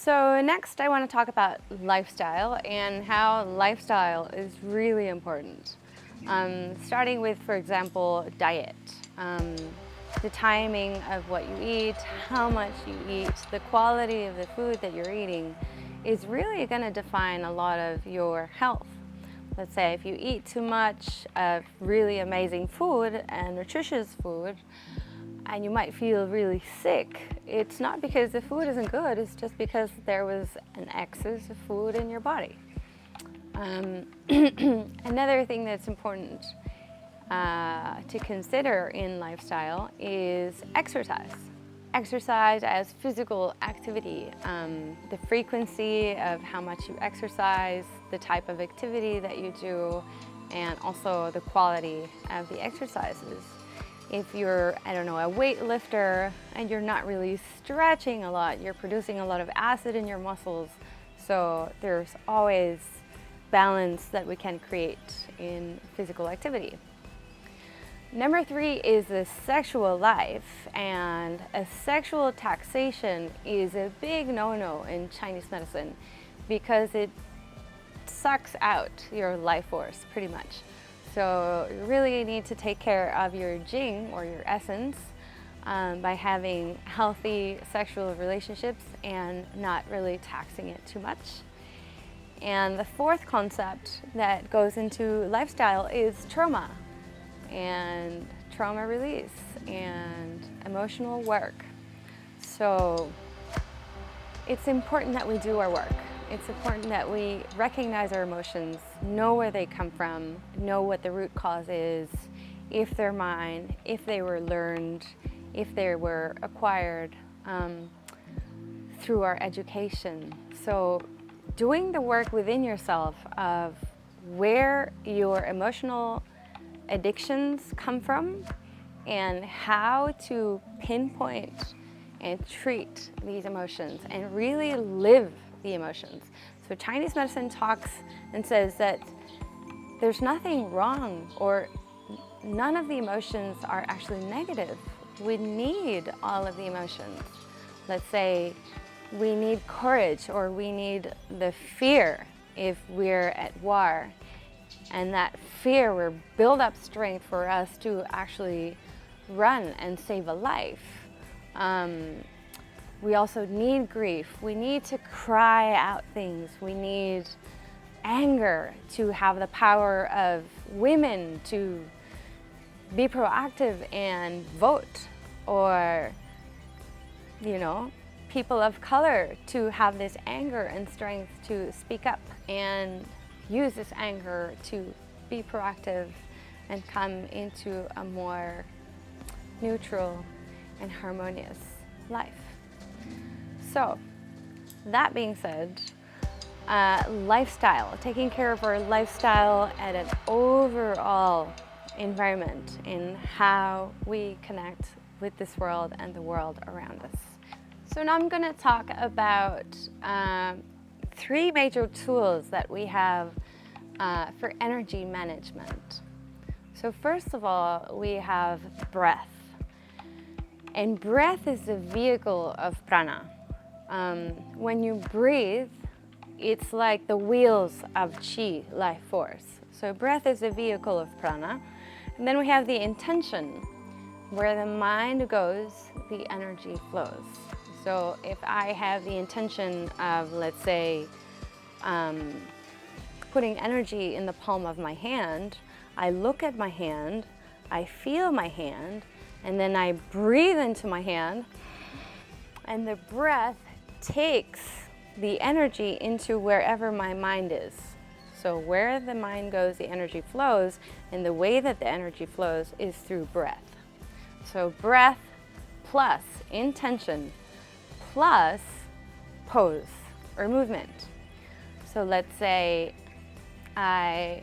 So next I want to talk about lifestyle and how lifestyle is really important. Starting with, for example, diet. The timing of what you eat, how much you eat, the quality of the food that you're eating is really going to define a lot of your health. Let's say if you eat too much of really amazing food and nutritious food, and you might feel really sick, it's not because the food isn't good, it's just because there was an excess of food in your body. Another thing that's important to consider in lifestyle is exercise. Exercise as physical activity, the frequency of how much you exercise, the type of activity that you do, and also the quality of the exercises. If you're, a weightlifter and you're not really stretching a lot, you're producing a lot of acid in your muscles. So there's always balance that we can create in physical activity. Number 3 is the sexual life, and a sexual taxation is a big no-no in Chinese medicine because it sucks out your life force pretty much. So you really need to take care of your jing or your essence by having healthy sexual relationships and not really taxing it too much. And the 4th concept that goes into lifestyle is trauma and trauma release and emotional work. So it's important that we do our work. It's important that we recognize our emotions, know where they come from, know what the root cause is, if they're mine, if they were learned, if they were acquired through our education. So doing the work within yourself of where your emotional addictions come from and how to pinpoint and treat these emotions and really live the emotions. So Chinese medicine talks and says that there's nothing wrong or none of the emotions are actually negative. We need all of the emotions. Let's say we need courage or we need the fear if we're at war. And that fear will build up strength for us to actually run and save a life. We also need grief. We need to cry out things. We need anger to have the power of women to be proactive and vote, or, people of color to have this anger and strength to speak up and use this anger to be proactive and come into a more neutral and harmonious life. So, that being said, lifestyle, taking care of our lifestyle at an overall environment in how we connect with this world and the world around us. So now I'm going to talk about 3 major tools that we have for energy management. So first of all, we have breath. And breath is the vehicle of prana. When you breathe, it's like the wheels of chi, life force. So breath is the vehicle of prana. And then we have the intention. Where the mind goes, the energy flows. So if I have the intention of, let's say, putting energy in the palm of my hand, I look at my hand, I feel my hand, and then I breathe into my hand, and the breath takes the energy into wherever my mind is. So where the mind goes, the energy flows, and the way that the energy flows is through breath. So breath plus intention plus pose or movement. So let's say I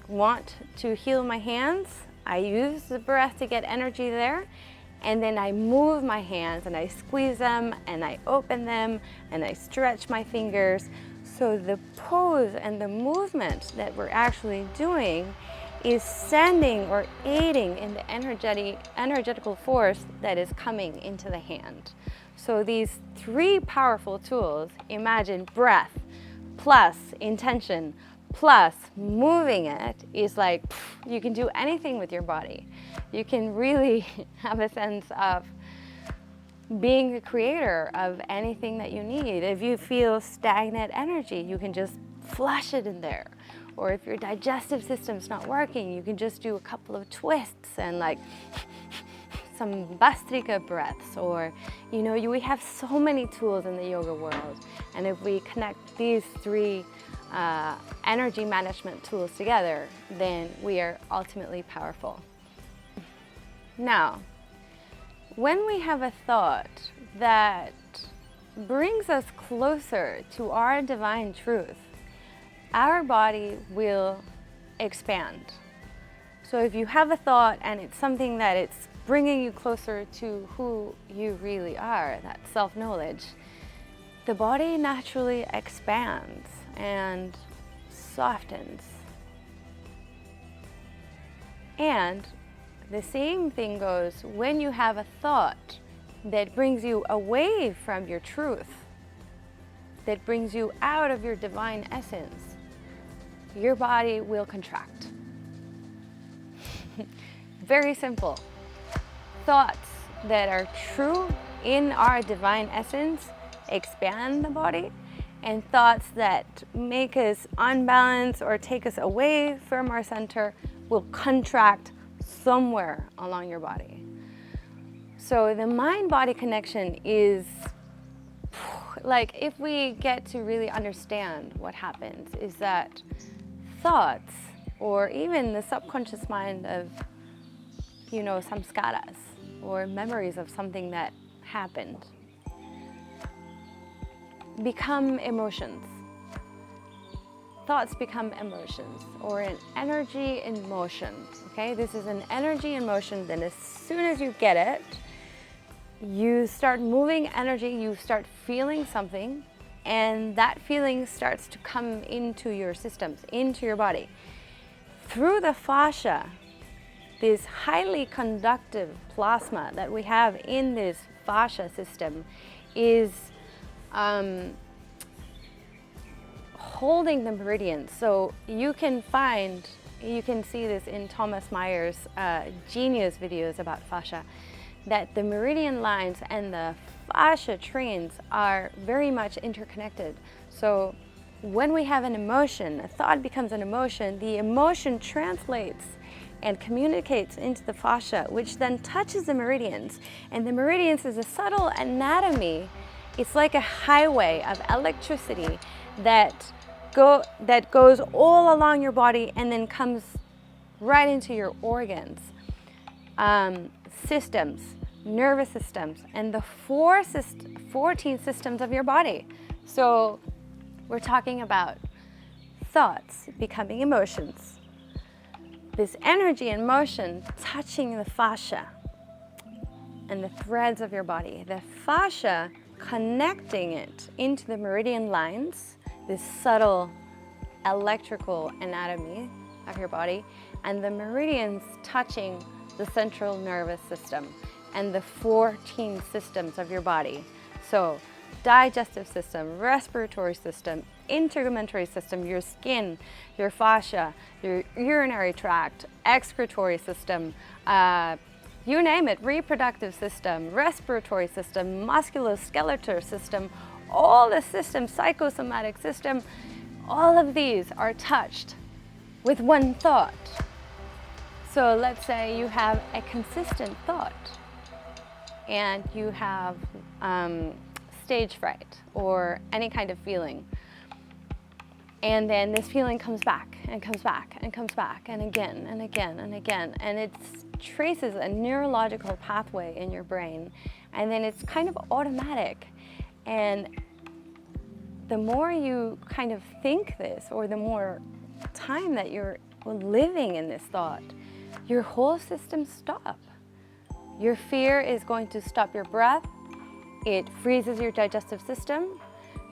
want to heal my hands. I use the breath to get energy there, and then I move my hands and I squeeze them and I open them and I stretch my fingers. So the pose and the movement that we're actually doing is sending or aiding in the energetical force that is coming into the hand. So these three powerful tools, imagine breath plus intention plus moving it, is like you can do anything with your body. You can really have a sense of being the creator of anything that you need. If you feel stagnant energy, you can just flush it in there. Or if your digestive system's not working, you can just do a couple of twists and like some Bastrika breaths. Or, you know, we have so many tools in the yoga world. And if we connect these three energy management tools together, then we are ultimately powerful. Now, when we have a thought that brings us closer to our divine truth, our body will expand. So if you have a thought and it's something that it's bringing you closer to who you really are, that self-knowledge, the body naturally expands and softens. And the same thing goes when you have a thought that brings you away from your truth, that brings you out of your divine essence, your body will contract. Very simple. Thoughts that are true in our divine essence expand the body, and thoughts that make us unbalanced or take us away from our center will contract somewhere along your body. So the mind-body connection is like, if we get to really understand what happens, is that thoughts, or even the subconscious mind of, you know, samskaras, or memories of something that happened, become emotions. Thoughts become emotions, or an energy in motion. Okay, this is an energy in motion. Then as soon as you get it, you start moving energy, you start feeling something, and that feeling starts to come into your systems, into your body. Through the fascia, this highly conductive plasma that we have in this fascia system is holding the meridians. So you can see this in Thomas Meyer's genius videos about fascia, that the meridian lines and the fascia trains are very much interconnected. So when we have an emotion, a thought becomes an emotion, the emotion translates and communicates into the fascia, which then touches the meridians. And the meridians is a subtle anatomy. It's like a highway of electricity that goes all along your body and then comes right into your organs, systems, nervous systems, and the 14 systems of your body. So we're talking about thoughts becoming emotions. This energy and motion touching the fascia and the threads of your body. The fascia connecting it into the meridian lines, this subtle electrical anatomy of your body, and the meridians touching the central nervous system and the 14 systems of your body. So digestive system, respiratory system, integumentary system, your skin, your fascia, your urinary tract, excretory system, you name it, reproductive system, respiratory system, musculoskeletal system, all the systems, psychosomatic system, all of these are touched with one thought. So let's say you have a consistent thought and you have stage fright or any kind of feeling. And then this feeling comes back and comes back and comes back and again and again and again. And it traces a neurological pathway in your brain. And then it's kind of automatic. And the more you kind of think this, or the more time that you're living in this thought, your whole system stops. Your fear is going to stop your breath. It freezes your digestive system.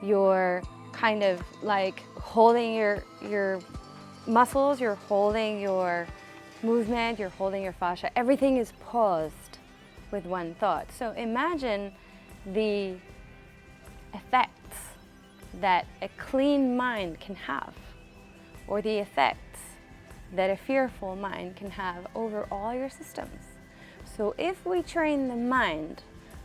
You're kind of like holding your muscles, you're holding your movement, you're holding your fascia. Everything is paused with one thought. So imagine the effects that a clean mind can have, or the effects that a fearful mind can have over all your systems. So if we train the mind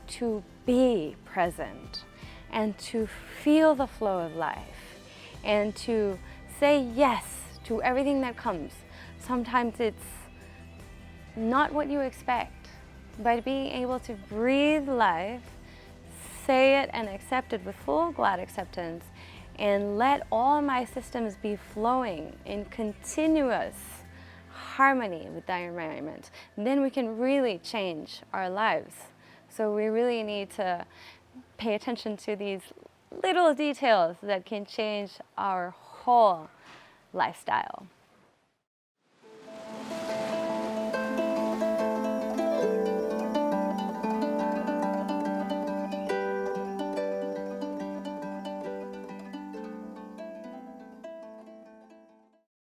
to be present and to feel the flow of life and to say yes to everything that comes, sometimes it's not what you expect, but being able to breathe life, say it and accept it with full glad acceptance, and let all my systems be flowing in continuous harmony with the environment, then we can really change our lives. So we really need to pay attention to these little details that can change our whole lifestyle.